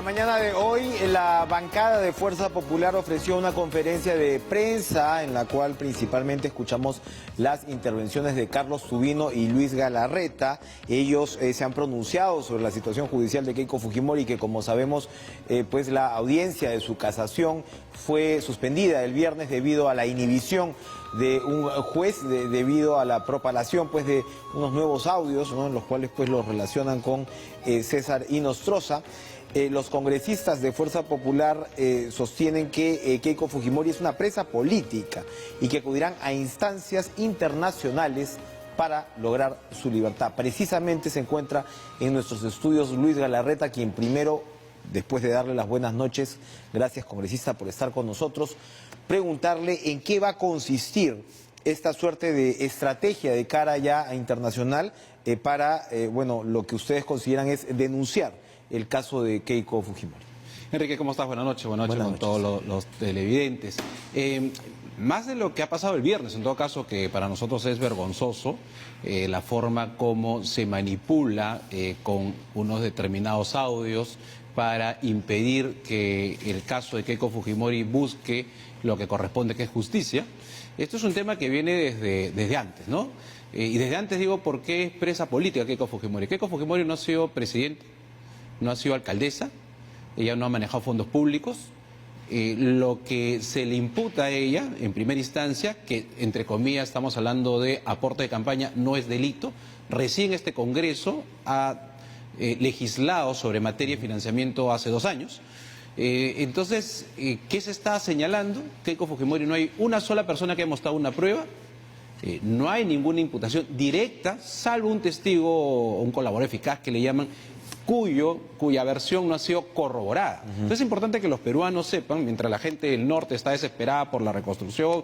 La mañana de hoy, la bancada de Fuerza Popular ofreció una conferencia de prensa en la cual principalmente escuchamos las intervenciones de Carlos Tubino y Luis Galarreta. Ellos se han pronunciado sobre la situación judicial de Keiko Fujimori, que como sabemos, pues la audiencia de su casación fue suspendida el viernes debido a la inhibición de un juez debido a la propalación pues de unos nuevos audios, ¿no?, en los cuales pues los relacionan con César Inostroza. Los congresistas de Fuerza Popular sostienen que Keiko Fujimori es una presa política y que acudirán a instancias internacionales para lograr su libertad. Precisamente se encuentra en nuestros estudios Luis Galarreta, quien primero, después de darle las buenas noches, gracias congresista por estar con nosotros, preguntarle en qué va a consistir esta suerte de estrategia de cara ya a internacional para, bueno, lo que ustedes consideran es denunciar el caso de Keiko Fujimori. Enrique, ¿cómo estás? Buenas noches con todos los televidentes. Más de lo que ha pasado el viernes, en todo caso, que para nosotros es vergonzoso, la forma como se manipula con unos determinados audios para impedir que el caso de Keiko Fujimori busque lo que corresponde, que es justicia. Esto es un tema que viene desde antes, ¿no? Y desde antes digo, ¿por qué es presa política Keiko Fujimori? Keiko Fujimori no ha sido presidente, no ha sido alcaldesa, ella no ha manejado fondos públicos. Lo que se le imputa a ella, en primera instancia, que entre comillas estamos hablando de aporte de campaña, no es delito. Recién este Congreso ha legislado sobre materia de financiamiento hace 2 años. Entonces, ¿qué se está señalando? Keiko Fujimori, no hay una sola persona que haya mostrado una prueba, no hay ninguna imputación directa, salvo un testigo o un colaborador eficaz que le llaman, cuya versión no ha sido corroborada. Entonces es importante que los peruanos sepan, mientras la gente del norte está desesperada por la reconstrucción,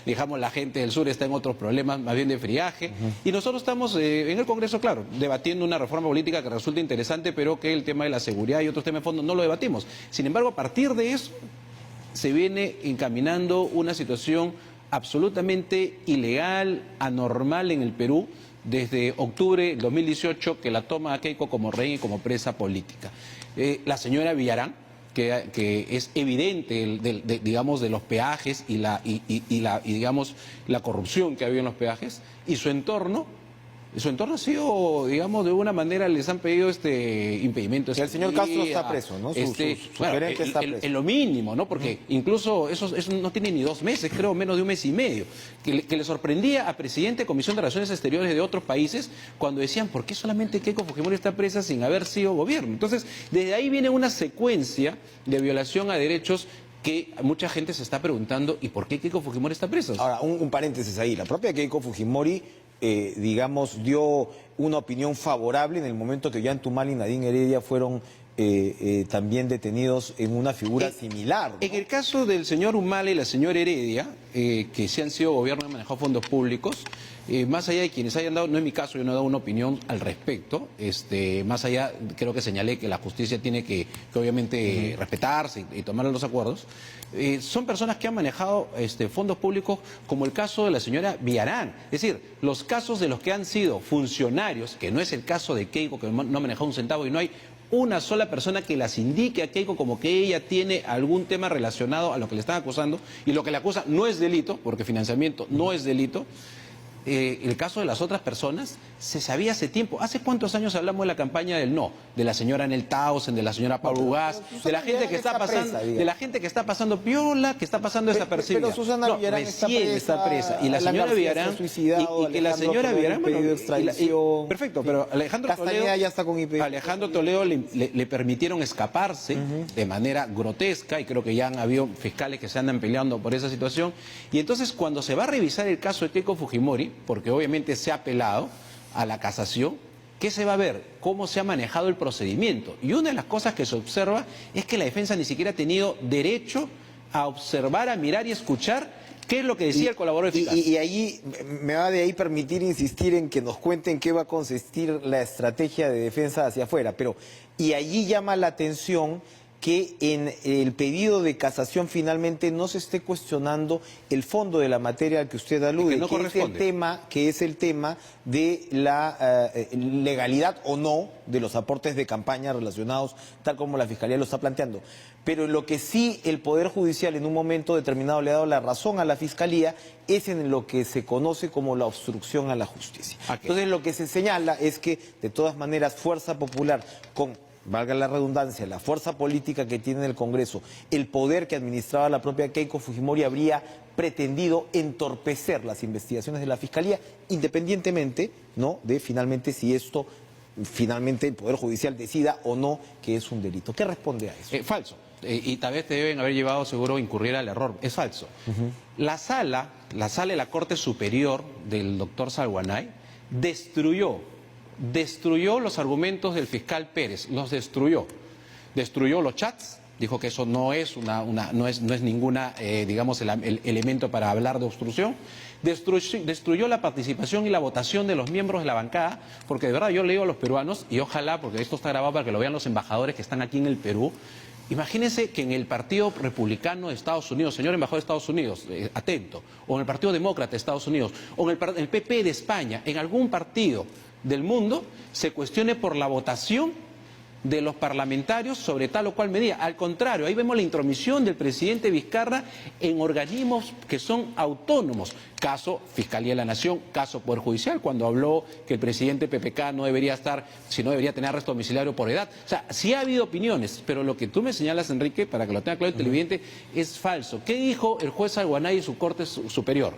digamos la gente del sur está en otros problemas más bien de friaje, y nosotros estamos en el Congreso, claro, debatiendo una reforma política que resulta interesante, pero que el tema de la seguridad y otros temas de fondo no lo debatimos. Sin embargo, a partir de eso se viene encaminando una situación absolutamente ilegal, anormal en el Perú, desde octubre del 2018, que la toma a Keiko como rey y como presa política. La señora Villarán, que es evidente digamos, de los peajes y digamos, la corrupción que ha habido en los peajes, y su entorno ha sido, digamos, de una manera les han pedido impedimento. El señor Castro está preso, ¿no? Su gerente está preso. En lo mínimo, ¿no? Porque incluso eso no tiene ni 2 meses, creo, menos de 1 mes y medio. Que le sorprendía a presidente de Comisión de Relaciones Exteriores de otros países cuando decían, ¿por qué solamente Keiko Fujimori está presa sin haber sido gobierno? Entonces, desde ahí viene una secuencia de violación a derechos que mucha gente se está preguntando, ¿y por qué Keiko Fujimori está presa? Ahora, un paréntesis ahí. La propia Keiko Fujimori, digamos, dio una opinión favorable en el momento que Ollantumal y Nadine Heredia fueron también detenidos en una figura similar, ¿no? En el caso del señor Humala y la señora Heredia, que sí han sido gobierno y han manejado fondos públicos, más allá de quienes hayan dado, no es mi caso, yo no he dado una opinión al respecto, más allá creo que señalé que la justicia tiene que obviamente respetarse y tomar los acuerdos, son personas que han manejado fondos públicos, como el caso de la señora Villarán. Es decir, los casos de los que han sido funcionarios, que no es el caso de Keiko, que no ha manejado un centavo, y no hay una sola persona que las indique a Keiko como que ella tiene algún tema relacionado a lo que le están acusando, y lo que le acusa no es delito, porque financiamiento no es delito. El caso de las otras personas se sabía hace tiempo. ¿Hace cuántos años hablamos de la campaña del no? De la señora Anel Tausen, de la señora Pablo Ugaz, de la gente que está pasando, de la gente que está pasando piola, que está pasando desapercibida. Pero Susana Villarán está presa. Y la señora Villarán, y que la señora Villarán, perfecto, pero Alejandro Toledo ya está con IP. Alejandro Toledo le permitieron escaparse de manera grotesca, y creo que ya han habido fiscales que se andan peleando por esa situación. Y entonces, cuando se va a revisar el caso de Keiko Fujimori, porque obviamente se ha apelado a la casación, ¿qué se va a ver? Cómo se ha manejado el procedimiento. Y una de las cosas que se observa es que la defensa ni siquiera ha tenido derecho a observar, a mirar y escuchar qué es lo que decía el colaborador eficaz. Y allí me va de ahí permitir insistir en que nos cuenten qué va a consistir la estrategia de defensa hacia afuera. Pero, y allí llama la atención que en el pedido de casación finalmente no se esté cuestionando el fondo de la materia al que usted alude, no que es el tema de la legalidad o no de los aportes de campaña relacionados tal como la Fiscalía lo está planteando. Pero en lo que sí el Poder Judicial en un momento determinado le ha dado la razón a la Fiscalía es en lo que se conoce como la obstrucción a la justicia. Entonces lo que se señala es que de todas maneras Fuerza Popular con, valga la redundancia, la fuerza política que tiene en el Congreso, el poder que administraba la propia Keiko Fujimori habría pretendido entorpecer las investigaciones de la Fiscalía, independientemente, ¿no?, de finalmente si esto, finalmente el Poder Judicial decida o no que es un delito. ¿Qué responde a eso? Falso. Y tal vez te deben haber llevado seguro a incurrir al error. Es falso. La sala de la Corte Superior del doctor Salguanay destruyó los argumentos del fiscal Pérez, los destruyó. Destruyó los chats, dijo que eso no es no es ninguna, digamos, el elemento para hablar de obstrucción. Destruyó la participación y la votación de los miembros de la bancada, porque de verdad yo le digo a los peruanos, y ojalá, porque esto está grabado para que lo vean los embajadores que están aquí en el Perú, imagínense que en el Partido Republicano de Estados Unidos, señor embajador de Estados Unidos, atento, o en el Partido Demócrata de Estados Unidos, o en el PP de España, en algún partido del mundo, se cuestione por la votación de los parlamentarios sobre tal o cual medida. Al contrario, ahí vemos la intromisión del presidente Vizcarra en organismos que son autónomos. Caso Fiscalía de la Nación, caso Poder Judicial, cuando habló que el presidente PPK no debería estar, sino debería tener arresto domiciliario por edad. O sea, sí ha habido opiniones, pero lo que tú me señalas, Enrique, para que lo tenga claro el televidente, es falso. ¿Qué dijo el juez Salguanay y su Corte Superior?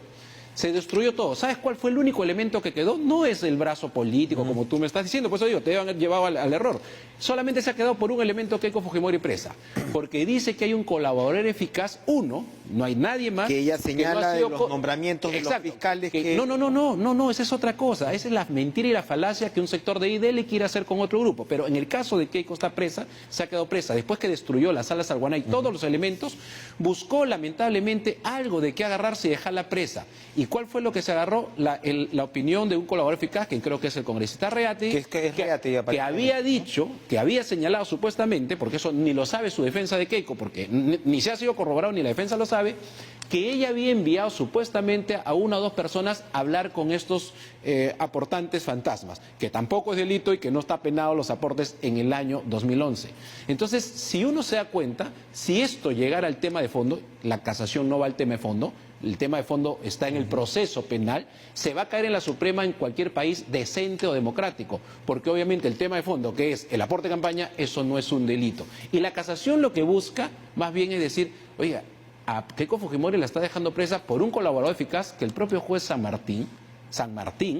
Se destruyó todo. ¿Sabes cuál fue el único elemento que quedó? No es el brazo político, como tú me estás diciendo, por eso digo, te deben haber llevado al error. Solamente se ha quedado por un elemento Keiko Fujimori presa, porque dice que hay un colaborador eficaz, uno, no hay nadie más. Que ella señala que no de los nombramientos de los fiscales que... No, esa es otra cosa. Esa es la mentira y la falacia que un sector de IDL quiere hacer con otro grupo. Pero en el caso de Keiko está presa, se ha quedado presa. Después que destruyó la sala Salguanay, todos los elementos, buscó lamentablemente algo de qué agarrarse y dejarla presa. ¿Y cuál fue lo que se agarró? La opinión de un colaborador eficaz, que creo que es el congresista Reati, que había dicho, que había señalado supuestamente, porque eso ni lo sabe su defensa de Keiko, porque ni se ha sido corroborado ni la defensa lo sabe, que ella había enviado supuestamente a una o dos personas a hablar con estos aportantes fantasmas, que tampoco es delito y que no está penado los aportes en el año 2011. Entonces, si uno se da cuenta, si esto llegara al tema de fondo, la casación no va al tema de fondo, el tema de fondo está en el proceso penal, se va a caer en la Suprema en cualquier país decente o democrático, porque obviamente el tema de fondo, que es el aporte de campaña, eso no es un delito. Y la casación lo que busca más bien es decir, oiga, a Keiko Fujimori la está dejando presa por un colaborador eficaz que el propio juez San Martín,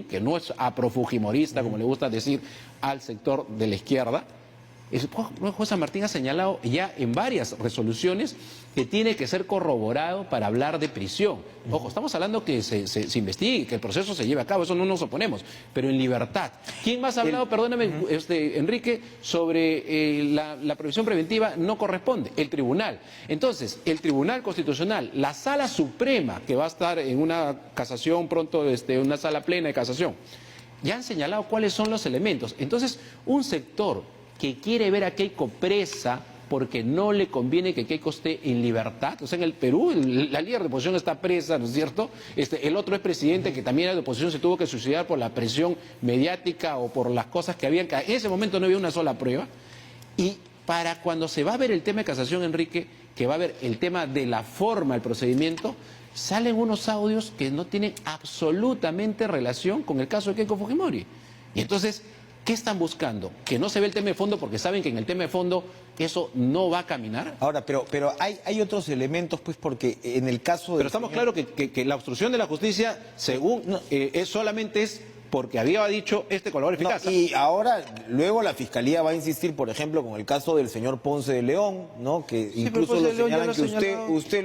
que no es aprofujimorista, como le gusta decir al sector de la izquierda, el juez San Martín ha señalado ya en varias resoluciones que tiene que ser corroborado para hablar de prisión. Ojo, estamos hablando que se investigue, que el proceso se lleve a cabo, eso no nos oponemos, pero en libertad. ¿Quién más ha hablado, perdóname, Enrique, sobre la previsión preventiva? No corresponde, el tribunal. Entonces, el Tribunal Constitucional, la Sala Suprema, que va a estar en una casación pronto, una sala plena de casación, ya han señalado cuáles son los elementos. Entonces, un sector que quiere ver a Keiko presa porque no le conviene que Keiko esté en libertad. O sea, en el Perú la líder de oposición está presa, ¿no es cierto? El otro expresidente que también era de oposición se tuvo que suicidar por la presión mediática o por las cosas que habían. En ese momento no había una sola prueba. Y para cuando se va a ver el tema de casación, Enrique, que va a ver el tema de la forma del procedimiento, salen unos audios que no tienen absolutamente relación con el caso de Keiko Fujimori. Y entonces, ¿qué están buscando? Que no se ve el tema de fondo porque saben que en el tema de fondo eso no va a caminar. Ahora, pero hay otros elementos, pues, porque en el caso de... Pero estamos claros que la obstrucción de la justicia, según solamente es porque había dicho este colaborador eficaz. No, y ahora, luego la Fiscalía va a insistir, por ejemplo, con el caso del señor Ponce de León, ¿no? Que incluso lo señalan que usted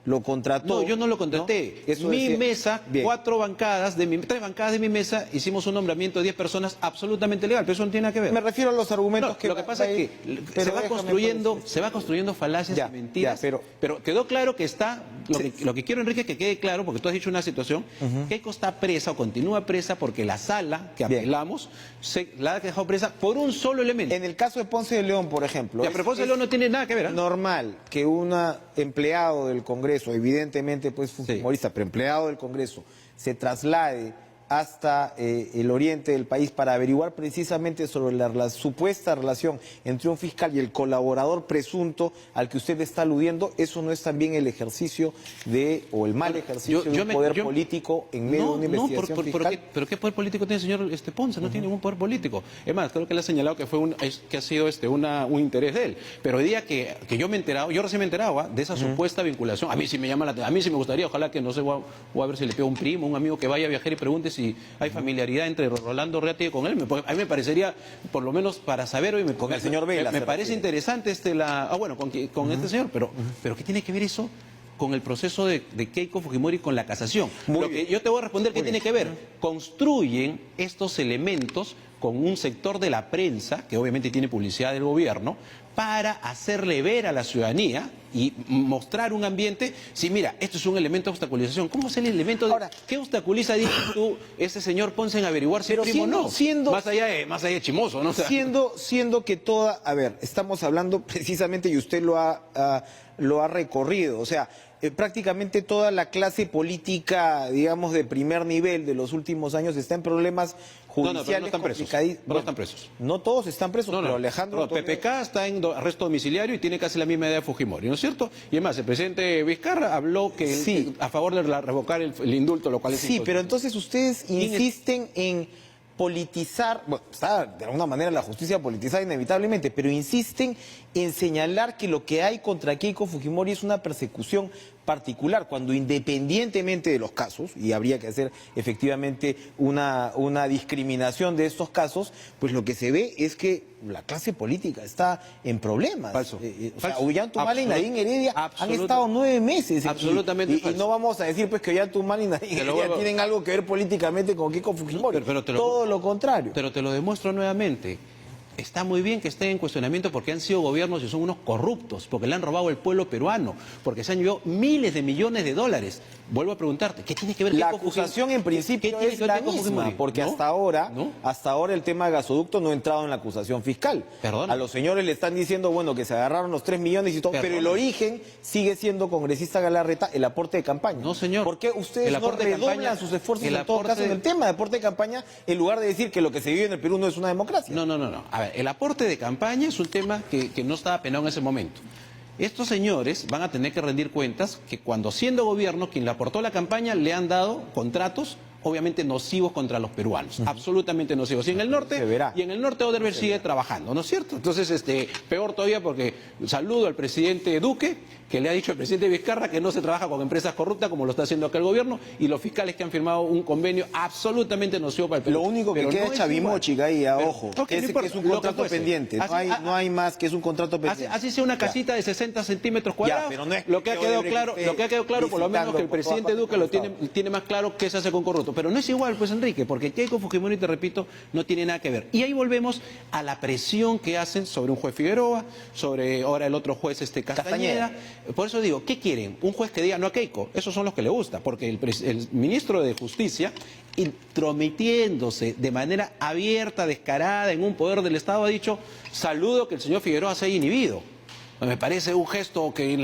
lo contrató. No, yo no lo contraté. ¿No? Eso Mi decía... mesa, Bien. 3 bancadas de mi mesa, hicimos un nombramiento de 10 personas absolutamente legal, pero eso no tiene nada que ver. Me refiero a los argumentos No, que... lo que pasa es que se va construyendo falacias y mentiras, pero quedó claro que está, lo que quiero, Enrique, es que quede claro, porque tú has dicho una situación, Keiko está presa o continúa presa porque la sala que apelamos la ha dejado presa por un solo elemento. En el caso de Ponce de León, por ejemplo... Pero Ponce de León no tiene nada que ver. Normal que un empleado del Congreso, evidentemente pues fujimorista, pero empleado del Congreso, se traslade hasta el oriente del país para averiguar precisamente sobre la supuesta relación entre un fiscal y el colaborador presunto al que usted está aludiendo. Eso no es también el ejercicio de, o el mal ejercicio de un poder político en medio de una investigación fiscal. ¿Pero qué poder político tiene el señor Ponce? No tiene ningún poder político. Es más, creo que le ha señalado que que ha sido un interés de él. Pero el día que yo me he enterado, yo recién me he enterado de esa supuesta vinculación, a mí sí me llama la atención, a mí sí me gustaría, ojalá que no sé, voy a ver si le pido a un primo, un amigo que vaya a viajar y pregunte si hay familiaridad entre Rolando Reati con él. A mí me parecería, por lo menos para saber, con el señor Vela, me parece interesante con este señor, pero ¿qué tiene que ver eso con el proceso de Keiko Fujimori con la casación? Yo te voy a responder qué tiene que ver. Construyen estos elementos con un sector de la prensa, que obviamente tiene publicidad del gobierno, para hacerle ver a la ciudadanía y mostrar un ambiente, sí, mira, esto es un elemento de obstaculización. ¿Cómo es el elemento de... Ahora, ¿qué obstaculiza, dices tú, ese señor Ponce en averiguar si es primo o no? Más allá de chimoso, ¿no? Siendo que toda... A ver, estamos hablando precisamente, y usted lo ha recorrido, o sea, prácticamente toda la clase política, digamos, de primer nivel de los últimos años está en problemas judiciales. No están presos. No están presos. No todos están presos, pero Alejandro... PPK está en arresto domiciliario y tiene casi la misma edad de Fujimori, ¿no es cierto? Y además, el presidente Vizcarra habló a favor de revocar el indulto, lo cual es Sí, pero entonces ustedes insisten en politizar, bueno, está de alguna manera la justicia politizada inevitablemente, pero insisten en señalar que lo que hay contra Keiko Fujimori es una persecución particular, cuando independientemente de los casos, y habría que hacer efectivamente una discriminación de estos casos, pues lo que se ve es que la clase política está en problemas. Falso. O sea, Ollantaytamala y Nadine Heredia han estado 9 meses. Absolutamente y no vamos a decir pues que Ollantaytamala y Nadine Heredia tienen algo que ver políticamente con Keiko Fujimori. Todo lo contrario. Pero te lo demuestro nuevamente. Está muy bien que estén en cuestionamiento porque han sido gobiernos y son unos corruptos, porque le han robado al pueblo peruano, porque se han llevado miles de millones de dólares. Vuelvo a preguntarte, ¿qué tiene que ver la acusación en principio es la misma? Porque hasta ahora el tema de gasoducto no ha entrado en la acusación fiscal. A los señores le están diciendo, bueno, que se agarraron los 3 millones y todo, pero el origen sigue siendo, congresista Galarreta, el aporte de campaña. No, señor. ¿Por qué ustedes no redoblan sus esfuerzos en todo caso en el tema de aporte de campaña, en lugar de decir que lo que se vive en el Perú no es una democracia? No. A ver, el aporte de campaña es un tema que no estaba penado en ese momento. Estos señores van a tener que rendir cuentas que cuando siendo gobierno, quien le aportó la campaña, le han dado contratos obviamente nocivos contra los peruanos, absolutamente nocivos. Y en el norte Odebrecht sigue trabajando, ¿no es cierto? Entonces, peor todavía porque saludo al presidente Duque, que le ha dicho al presidente Vizcarra que no se trabaja con empresas corruptas como lo está haciendo acá el gobierno, y los fiscales que han firmado un convenio absolutamente nocivo para el Perú. Lo único que queda es Chavimochica ahí, ojo, que es un contrato pendiente, no hay más que es un contrato pendiente. Así sea una casita de 60 centímetros cuadrados, pero no es lo que ha quedado claro, por lo menos que el presidente Duque lo tiene más claro que se hace con corrupto. Pero no es igual, pues, Enrique, porque Keiko Fujimori, te repito, no tiene nada que ver. Y ahí volvemos a la presión que hacen sobre un juez Figueroa, sobre ahora el otro juez Castañeda. Por eso digo, ¿qué quieren? Un juez que diga no a Keiko. Esos son los que le gusta, porque el ministro de Justicia, intrometiéndose de manera abierta, descarada, en un poder del Estado, ha dicho, saludo que el señor Figueroa se haya inhibido. Me parece un gesto que...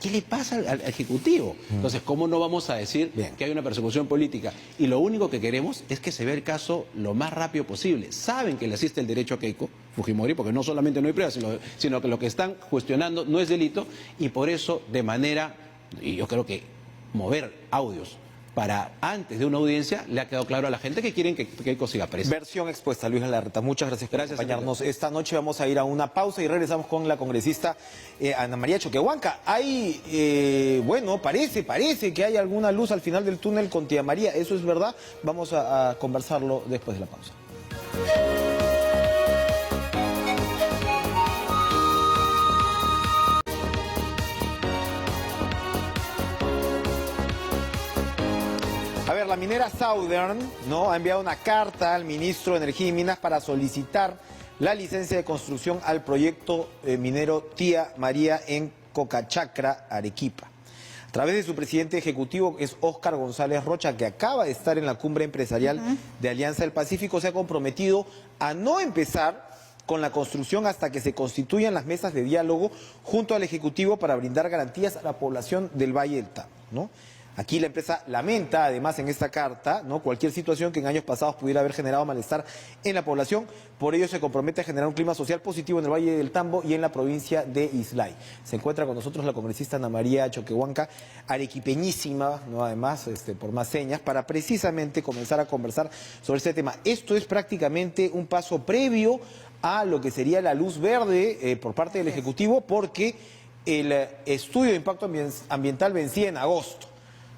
¿Qué le pasa al Ejecutivo? Entonces, ¿cómo no vamos a decir que hay una persecución política? Y lo único que queremos es que se vea el caso lo más rápido posible. Saben que le asiste el derecho a Keiko Fujimori, porque no solamente no hay pruebas, sino que lo que están cuestionando no es delito, y por eso, de manera, y yo creo que mover audios para antes de una audiencia, le ha quedado claro a la gente que quieren que Keiko siga presa. Versión expuesta, Luis Galarreta. Muchas gracias por acompañarnos esta noche. Vamos a ir a una pausa y regresamos con la congresista Ana María Choquehuanca. Bueno, parece que hay alguna luz al final del túnel con tía María. ¿Eso es verdad? Vamos a conversarlo después de la pausa. A ver, la minera Southern, ¿no?, ha enviado una carta al ministro de Energía y Minas para solicitar la licencia de construcción al proyecto minero Tía María en Cocachacra, Arequipa. A través de su presidente ejecutivo, que es Óscar González Rocha, que acaba de estar en la cumbre empresarial de Alianza del Pacífico, se ha comprometido a no empezar con la construcción hasta que se constituyan las mesas de diálogo junto al Ejecutivo para brindar garantías a la población del Valle del Tambo, ¿no? Aquí la empresa lamenta, además, en esta carta, ¿no?, cualquier situación que en años pasados pudiera haber generado malestar en la población. Por ello se compromete a generar un clima social positivo en el Valle del Tambo y en la provincia de Islay. Se encuentra con nosotros la congresista Ana María Choquehuanca, arequipeñísima, ¿no?, además, por más señas, para precisamente comenzar a conversar sobre este tema. Esto es prácticamente un paso previo a lo que sería la luz verde por parte del Ejecutivo, porque el estudio de impacto ambiental vencía en agosto,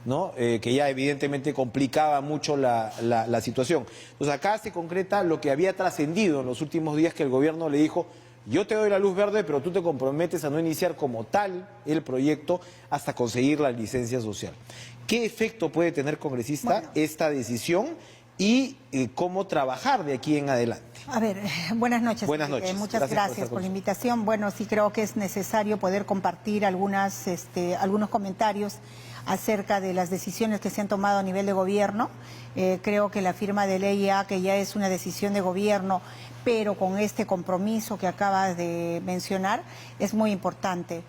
¿no? Que ya evidentemente complicaba mucho la situación. Entonces acá se concreta lo que había trascendido en los últimos días, que el gobierno le dijo: yo te doy la luz verde, pero tú te comprometes a no iniciar como tal el proyecto hasta conseguir la licencia social. ¿Qué efecto puede tener, congresista, esta decisión y cómo trabajar de aquí en adelante? A ver, buenas noches. Buenas noches. Muchas gracias por la invitación. Bueno, sí creo que es necesario poder compartir algunos comentarios acerca de las decisiones que se han tomado a nivel de gobierno. Creo que la firma de ley que ya es una decisión de gobierno, pero con este compromiso que acabas de mencionar, es muy importante.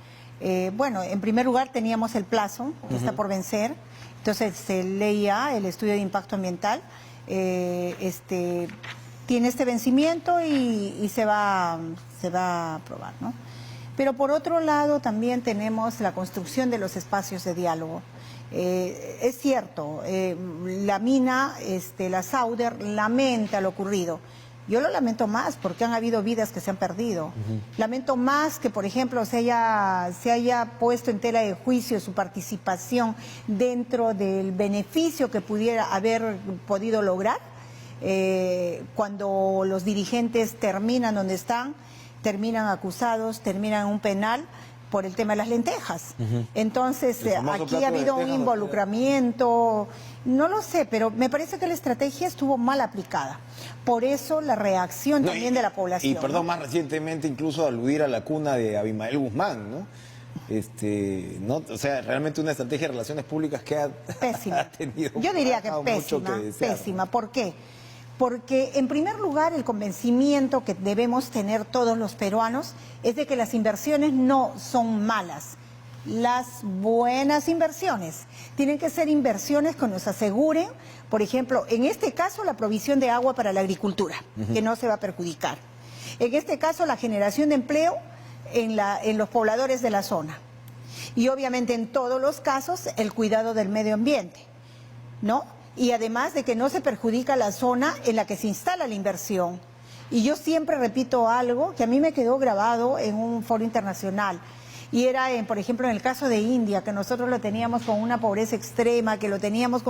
Bueno, en primer lugar teníamos el plazo, que está por vencer. Entonces, ley A, el estudio de impacto ambiental, tiene este vencimiento y se va a aprobar, ¿no? Pero por otro lado también tenemos la construcción de los espacios de diálogo. Es cierto, la mina, la Sauder, lamenta lo ocurrido. Yo lo lamento más porque han habido vidas que se han perdido. Lamento más que, por ejemplo, se haya puesto en tela de juicio su participación dentro del beneficio que pudiera haber podido lograr. Cuando los dirigentes terminan donde están, terminan acusados, terminan en un penal por el tema de las lentejas. Entonces, aquí ha habido un involucramiento, no lo sé, pero me parece que la estrategia estuvo mal aplicada. Por eso la reacción también de la población. Y perdón, más recientemente incluso aludir a la cuna de Abimael Guzmán, ¿no? ¿No? O sea, realmente una estrategia de relaciones públicas que ha tenido... Yo diría que pésima. ¿Por qué? Porque, en primer lugar, el convencimiento que debemos tener todos los peruanos es de que las inversiones no son malas. Las buenas inversiones tienen que ser inversiones que nos aseguren, por ejemplo, en este caso, la provisión de agua para la agricultura, que no se va a perjudicar. En este caso, la generación de empleo en los pobladores de la zona. Y obviamente, en todos los casos, el cuidado del medio ambiente, ¿no? Y además de que no se perjudica la zona en la que se instala la inversión. Y yo siempre repito algo que a mí me quedó grabado en un foro internacional, y era, por ejemplo, en el caso de India, que nosotros lo teníamos con una pobreza extrema, que lo teníamos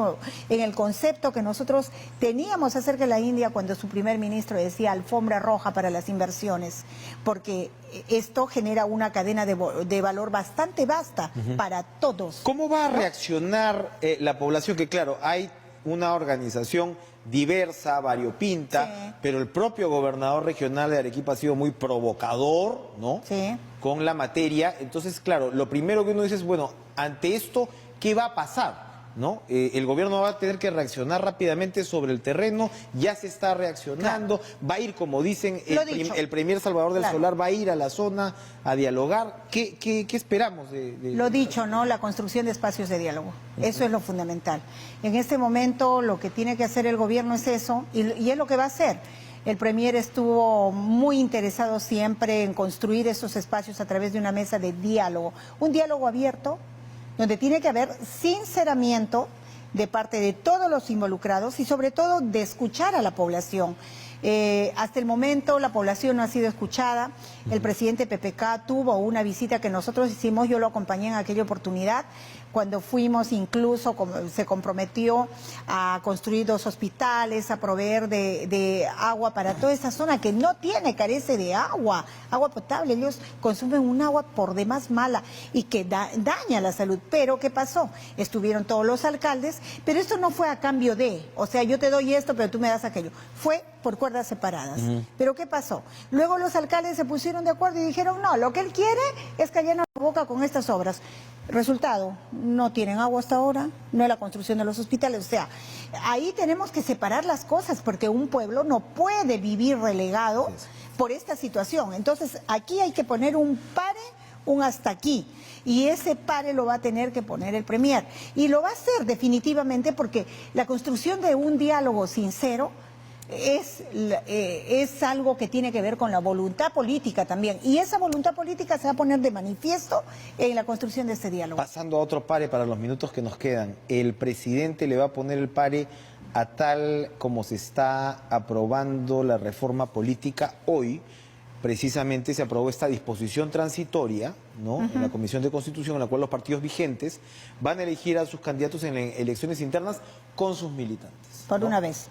en el concepto que nosotros teníamos acerca de la India cuando su primer ministro decía alfombra roja para las inversiones, porque esto genera una cadena de valor bastante vasta para todos. ¿Cómo va a reaccionar la población? Que claro, hay una organización diversa, variopinta, pero el propio gobernador regional de Arequipa ha sido muy provocador, ¿no? Con la materia. Entonces, claro, lo primero que uno dice es, bueno, ante esto, ¿qué va a pasar? ¿No? El gobierno va a tener que reaccionar rápidamente sobre el terreno, ya se está reaccionando, va a ir, como dicen, el premier Salvador del Solar va a ir a la zona a dialogar. ¿Qué esperamos Lo dicho, ¿no? La construcción de espacios de diálogo, eso es lo fundamental. En este momento lo que tiene que hacer el gobierno es eso, y es lo que va a hacer. El premier estuvo muy interesado siempre en construir esos espacios a través de una mesa de diálogo, un diálogo abierto, donde tiene que haber sinceramiento de parte de todos los involucrados y sobre todo de escuchar a la población. Hasta el momento la población no ha sido escuchada. El presidente PPK tuvo una visita que nosotros hicimos, yo lo acompañé en aquella oportunidad, cuando fuimos incluso se comprometió a construir 2 hospitales, a proveer de agua para toda esa zona que no carece de agua potable. Ellos consumen un agua por demás mala y que daña la salud. Pero ¿qué pasó? Estuvieron todos los alcaldes, pero esto no fue a cambio de, o sea, yo te doy esto, pero tú me das aquello. Fue por cuerdas separadas. Pero ¿qué pasó? Luego los alcaldes se pusieron de acuerdo y dijeron, no, lo que él quiere es callarnos la boca con estas obras. Resultado, no tienen agua hasta ahora, no hay la construcción de los hospitales. O sea, ahí tenemos que separar las cosas porque un pueblo no puede vivir relegado por esta situación. Entonces, aquí hay que poner un pare, un hasta aquí. Y ese pare lo va a tener que poner el Premier. Y lo va a hacer definitivamente porque la construcción de un diálogo sincero es algo que tiene que ver con la voluntad política también. Y esa voluntad política se va a poner de manifiesto en la construcción de este diálogo. Pasando a otro pare para los minutos que nos quedan, el presidente le va a poner el pare a tal como se está aprobando la reforma política hoy. Precisamente se aprobó esta disposición transitoria, ¿no? En la Comisión de Constitución, en la cual los partidos vigentes van a elegir a sus candidatos en elecciones internas con sus militantes. Por una vez.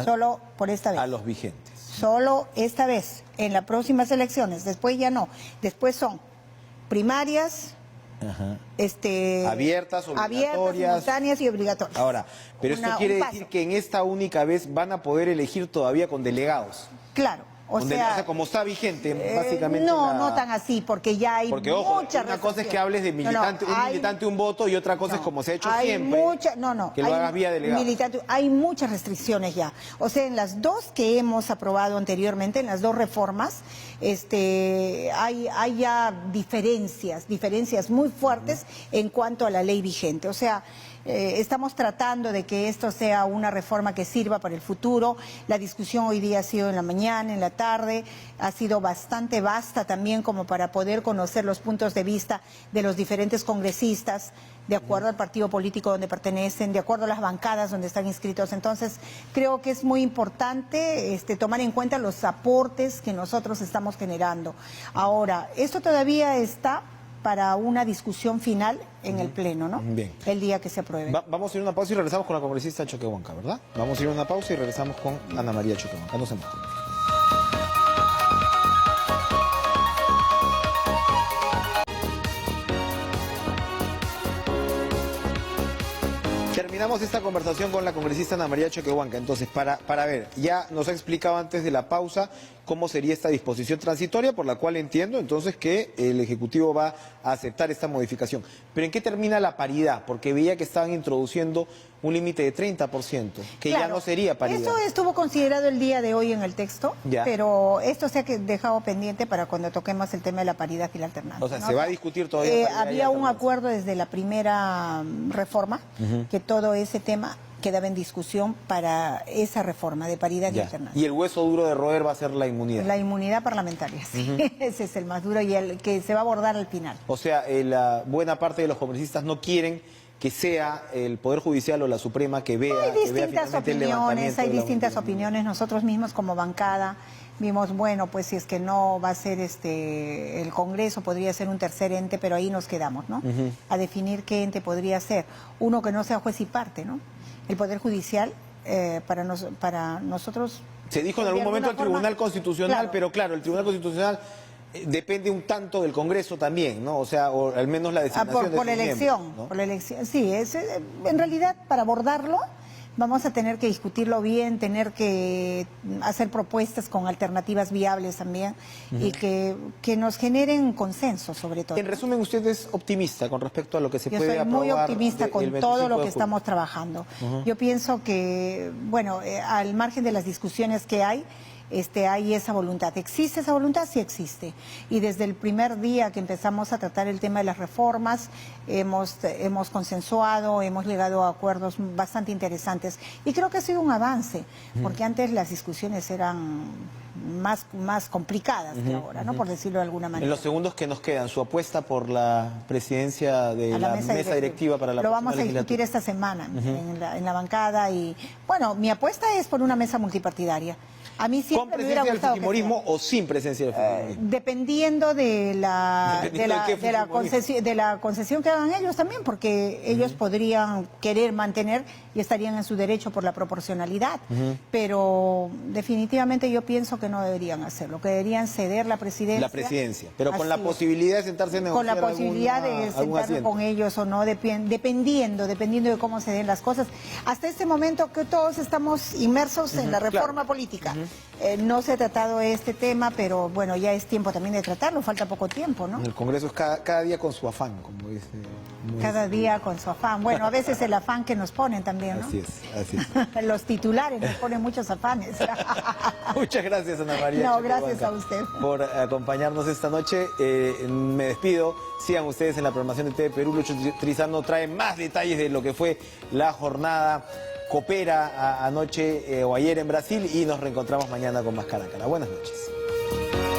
Solo por esta vez. A los vigentes. Solo esta vez. En las próximas elecciones. Después ya no. Después son primarias, abiertas, obligatorias, simultáneas y obligatorias. Ahora, pero esto quiere decir que en esta única vez van a poder elegir todavía con delegados. Claro. O sea, como está vigente, básicamente. No tan así, porque ya hay porque, ojo, mucha una cosa es que hables de militante, un militante, un voto, y otra cosa es como se ha hecho siempre, que lo hagas vía delegado. Hay muchas restricciones ya. O sea, en las 2 que hemos aprobado anteriormente, en las 2 reformas, hay ya diferencias muy fuertes en cuanto a la ley vigente. O sea, estamos tratando de que esto sea una reforma que sirva para el futuro. La discusión hoy día ha sido en la mañana, en la tarde, ha sido bastante vasta también como para poder conocer los puntos de vista de los diferentes congresistas, de acuerdo al partido político donde pertenecen, de acuerdo a las bancadas donde están inscritos. Entonces, creo que es muy importante tomar en cuenta los aportes que nosotros estamos generando. Ahora, esto todavía está para una discusión final en el Pleno, ¿no? Bien. El día que se apruebe. Vamos a ir a una pausa y regresamos con la congresista Choquehuanca, ¿verdad? Vamos a ir a una pausa y regresamos con Ana María Choquehuanca. No se muevan. Terminamos esta conversación con la congresista Ana María Choquehuanca. Entonces, para ver, ya nos ha explicado antes de la pausa cómo sería esta disposición transitoria, por la cual entiendo entonces que el Ejecutivo va a aceptar esta modificación. Pero ¿en qué termina la paridad? Porque veía que estaban introduciendo un límite de 30%, que claro, ya no sería paridad. Eso estuvo considerado el día de hoy en el texto, pero esto se ha dejado pendiente para cuando toquemos el tema de la paridad y la alternancia. O sea, ¿no? Se va a discutir todavía. Había un acuerdo desde la primera reforma, que todo ese tema quedaba en discusión para esa reforma de paridad y alternancia. Y el hueso duro de roer va a ser la inmunidad. La inmunidad parlamentaria, sí. Ese es el más duro y el que se va a abordar al final. O sea, la buena parte de los congresistas no quieren que sea el Poder Judicial o la Suprema que vea. Hay distintas opiniones, Nosotros mismos como bancada vimos, bueno, pues si es que no va a ser el Congreso, podría ser un tercer ente, pero ahí nos quedamos, ¿no? A definir qué ente podría ser. Uno que no sea juez y parte, ¿no? El Poder Judicial, para nosotros... Se dijo en algún momento el Tribunal Constitucional, claro, pero claro, el Tribunal Constitucional depende un tanto del Congreso también, ¿no? O sea, o al menos la designación por elección, ¿no? Por elección, sí. En realidad, para abordarlo, vamos a tener que discutirlo bien, tener que hacer propuestas con alternativas viables también y que nos generen consenso, sobre todo. En resumen, usted es optimista con respecto a lo que se puede aprobar. Yo soy muy optimista con todo lo que estamos trabajando. Yo pienso que, bueno, al margen de las discusiones que hay esa voluntad. ¿Existe esa voluntad? Sí existe. Y desde el primer día que empezamos a tratar el tema de las reformas, hemos consensuado, hemos llegado a acuerdos bastante interesantes. Y creo que ha sido un avance, porque antes las discusiones eran más complicadas que ahora, ¿no? Por decirlo de alguna manera. En los segundos que nos quedan, su apuesta por la presidencia de la mesa directiva para la próxima legislatura. Lo vamos a discutir esta semana en la bancada y, bueno, mi apuesta es por una mesa multipartidaria. A mí siempre me hubiera gustado ¿Con presencia del fujimorismo o sin presencia del fujimorismo? Dependiendo de la concesión que hagan ellos también, porque ellos podrían querer mantener y estarían en su derecho por la proporcionalidad, pero definitivamente yo pienso que no deberían hacerlo, que deberían ceder la presidencia. La presidencia, pero con la posibilidad de sentarse a negociar. Con la posibilidad de sentarse con ellos o no, dependiendo de cómo se den las cosas. Hasta este momento que todos estamos inmersos en la reforma política. No se ha tratado este tema, pero bueno, ya es tiempo también de tratarlo, falta poco tiempo, ¿no? El Congreso es cada día con su afán, como dice. Cada día con su afán. Bueno, a veces el afán que nos ponen también, ¿no? Así es. Los titulares nos ponen muchos afanes. Muchas gracias, Ana María. No, gracias a usted. Por acompañarnos esta noche. Me despido. Sigan ustedes en la programación de TV Perú. Lucho Trizano trae más detalles de lo que fue la jornada Coopera anoche o ayer en Brasil y nos reencontramos mañana con más Cara a Cara. Buenas noches.